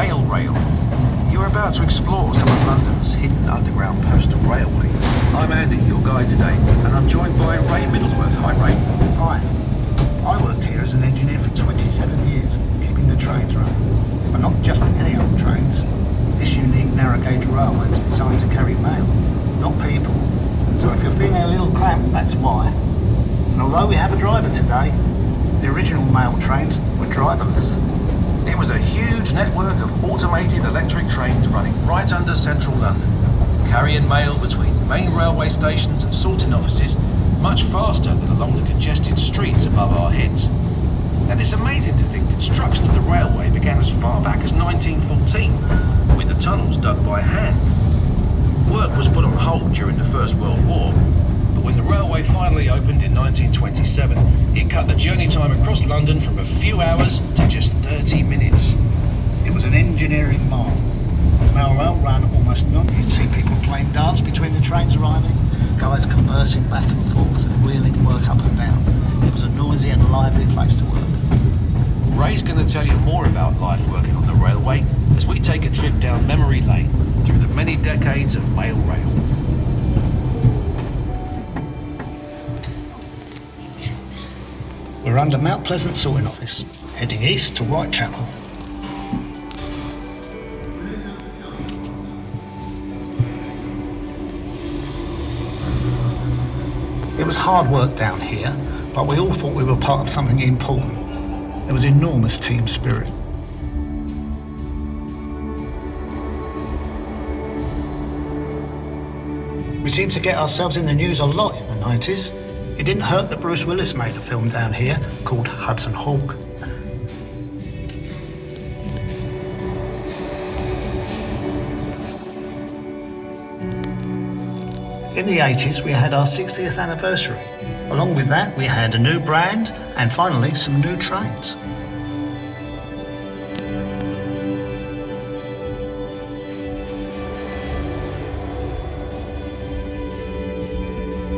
Mail Rail. You're about to explore some of London's hidden underground postal railway. I'm Andy, your guide today, and I'm joined by Ray Middlesworth. Hi, Ray. Hi. I worked here as an engineer for 27 years, keeping the trains running. But not just any old trains. This unique narrow gauge railway was designed to carry mail, not people. So if you're feeling a little cramped, that's why. And although we have a driver today, the original mail trains were driverless. It was a huge network of automated electric trains running right under central London, carrying mail between main railway stations and sorting offices much faster than along the congested streets above our heads. And it's amazing to think construction of the railway began as far back as 1914, with the tunnels dug by hand. Work was put on hold during the First World War, but when the railway finally opened in 1927, it cut the journey time across London from a few hours to just 30 minutes. It was an engineering marvel. Mail rail ran almost non-stop. You'd see people playing darts between the trains arriving, guys conversing back and forth and wheeling work up and down. It was a noisy and lively place to work. Ray's going to tell you more about life working on the railway as we take a trip down memory lane through the many decades of Mail Rail. We're under Mount Pleasant sorting office, heading east to Whitechapel. It was hard work down here, but we all thought we were part of something important. There was enormous team spirit. We seemed to get ourselves in the news a lot in the 90s. It didn't hurt that Bruce Willis made a film down here called Hudson Hawk. In the 80s, we had our 60th anniversary. Along with that, we had a new brand and finally some new trains.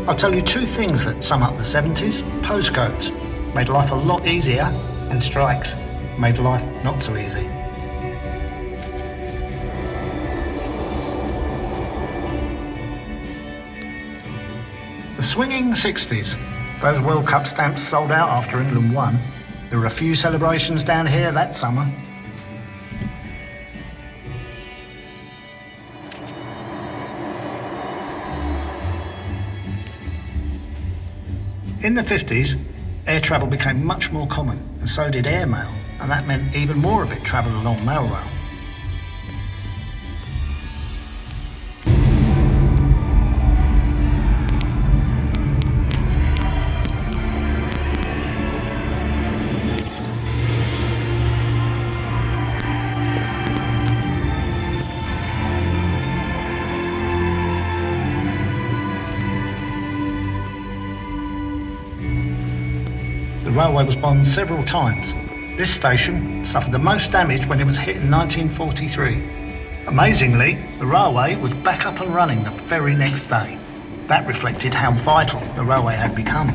I'll tell you two things that sum up the 70s. Postcodes made life a lot easier, and strikes made life not so easy. The swinging 60s. Those World Cup stamps sold out after England won. There were a few celebrations down here that summer. In the 50s, air travel became much more common, and so did airmail, and that meant even more of it travelled along mail rail. The railway was bombed several times. This station suffered the most damage when it was hit in 1943. Amazingly, the railway was back up and running the very next day. That reflected how vital the railway had become.